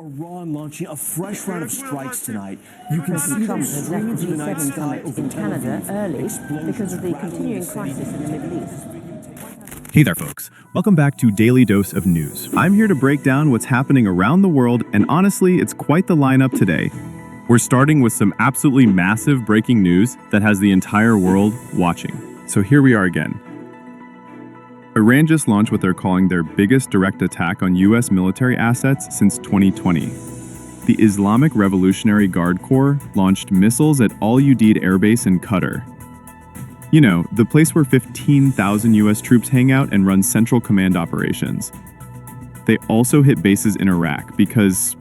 Iran launching a fresh round of strikes tonight. You can see Trump them has left streaming the through the night G7 sky summit over in Tel Canada Aviv. early Explosions because of the rattling continuing city. crisis in the Middle East. Hey there, folks. Welcome back to Daily Dose of News. I'm here to break down what's happening around the world, and honestly, it's quite the lineup today. We're starting with some absolutely massive breaking news that has the entire world watching. So here we are again. Iran just launched what they're calling their biggest direct attack on U.S. military assets since 2020. The Islamic Revolutionary Guard Corps launched missiles at Al Udeid Air Base in Qatar. You know, the place where 15,000 U.S. troops hang out and run central command operations. They also hit bases in Iraq because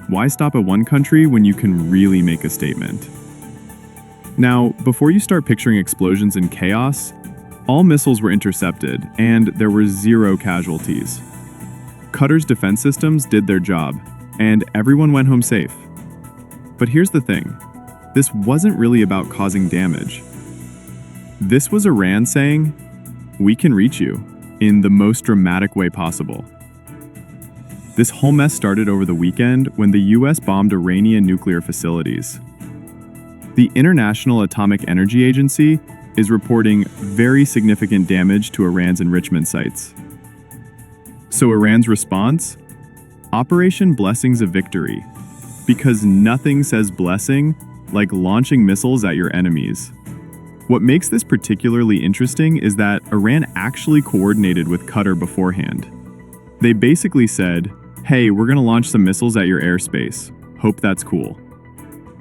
why stop at one country when you can really make a statement? Now, before you start picturing explosions and chaos, all missiles were intercepted and there were 0 casualties. Qatar's defense systems did their job, and everyone went home safe. But here's the thing, this wasn't really about causing damage. This was Iran saying, "We can reach you," in the most dramatic way possible. This whole mess started over the weekend when the US bombed Iranian nuclear facilities. The International Atomic Energy Agency is reporting very significant damage to Iran's enrichment sites. So Iran's response? Operation Blessings of Victory, because nothing says blessing like launching missiles at your enemies. What makes this particularly interesting is that Iran actually coordinated with Qatar beforehand. They basically said, "Hey, we're gonna launch some missiles at your airspace. Hope that's cool."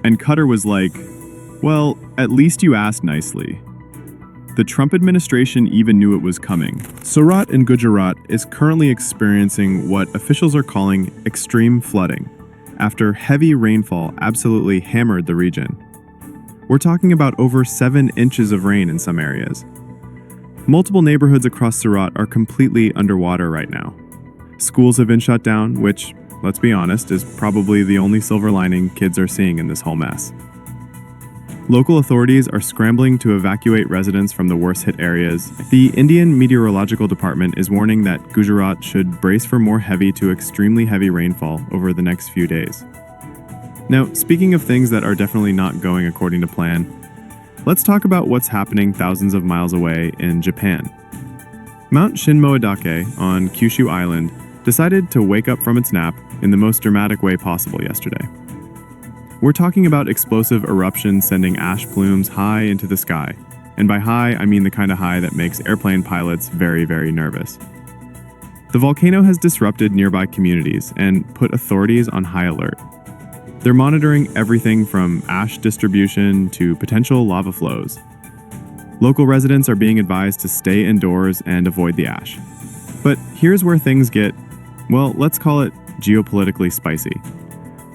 And Qatar was like, "Well, at least you asked nicely." The Trump administration even knew it was coming. Surat in Gujarat is currently experiencing what officials are calling extreme flooding, after heavy rainfall absolutely hammered the region. We're talking about over 7 inches of rain in some areas. Multiple neighborhoods across Surat are completely underwater right now. Schools have been shut down, which, let's be honest, is probably the only silver lining kids are seeing in this whole mess. Local authorities are scrambling to evacuate residents from the worst-hit areas. The Indian Meteorological Department is warning that Gujarat should brace for more heavy to extremely heavy rainfall over the next few days. Now, speaking of things that are definitely not going according to plan, let's talk about what's happening thousands of miles away in Japan. Mount Shinmoadake on Kyushu Island decided to wake up from its nap in the most dramatic way possible yesterday. We're talking about explosive eruptions sending ash plumes high into the sky. And by high, I mean the kind of high that makes airplane pilots very, very nervous. The volcano has disrupted nearby communities and put authorities on high alert. They're monitoring everything from ash distribution to potential lava flows. Local residents are being advised to stay indoors and avoid the ash. But here's where things get, well, let's call it geopolitically spicy.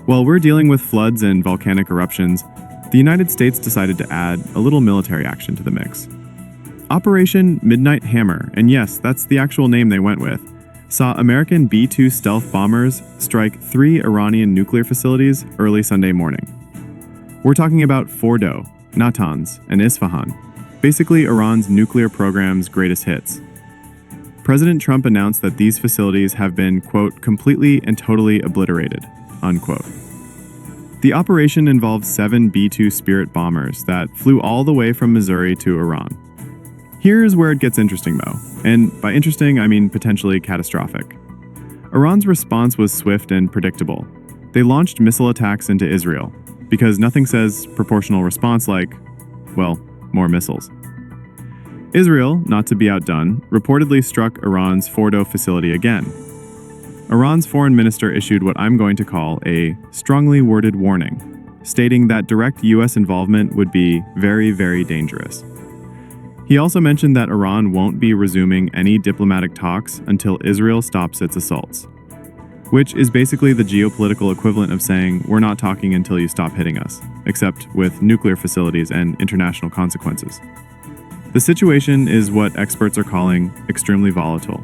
While we're dealing with floods and volcanic eruptions, the United States decided to add a little military action to the mix. Operation Midnight Hammer, and yes, that's the actual name they went with, saw American B-2 stealth bombers strike 3 Iranian nuclear facilities early Sunday morning. We're talking about Fordow, Natanz, and Isfahan, basically Iran's nuclear program's greatest hits. President Trump announced that these facilities have been, quote, completely and totally obliterated, unquote. The operation involved 7 B-2 Spirit bombers that flew all the way from Missouri to Iran. Here's where it gets interesting, though, and by interesting, I mean potentially catastrophic. Iran's response was swift and predictable. They launched missile attacks into Israel, because nothing says proportional response like, well, more missiles. Israel, not to be outdone, reportedly struck Iran's Fordow facility again. Iran's foreign minister issued what I'm going to call a strongly worded warning, stating that direct US involvement would be very, very dangerous. He also mentioned that Iran won't be resuming any diplomatic talks until Israel stops its assaults, which is basically the geopolitical equivalent of saying we're not talking until you stop hitting us, except with nuclear facilities and international consequences. The situation is what experts are calling extremely volatile,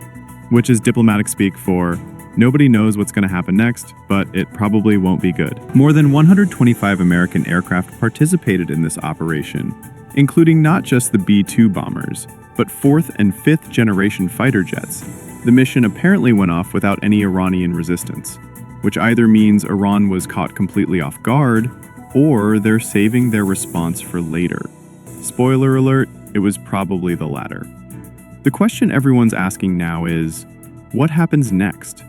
which is diplomatic speak for nobody knows what's going to happen next, but it probably won't be good. More than 125 American aircraft participated in this operation, including not just the B-2 bombers, but 4th and 5th generation fighter jets. The mission apparently went off without any Iranian resistance. which either means Iran was caught completely off guard, or they're saving their response for later. Spoiler alert, it was probably the latter. The question everyone's asking now is, what happens next?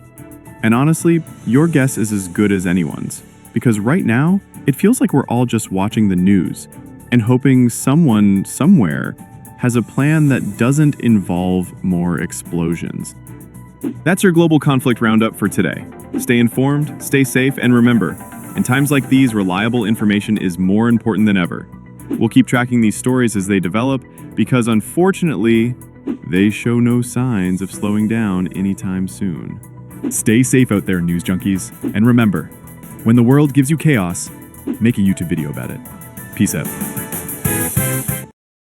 And honestly, your guess is as good as anyone's, because right now, it feels like we're all just watching the news and hoping someone, somewhere, has a plan that doesn't involve more explosions. That's your global conflict roundup for today. Stay informed, stay safe, and remember, in times like these, reliable information is more important than ever. We'll keep tracking these stories as they develop because, unfortunately, they show no signs of slowing down anytime soon. Stay safe out there, news junkies, and remember, when the world gives you chaos, make a YouTube video about it. Peace out.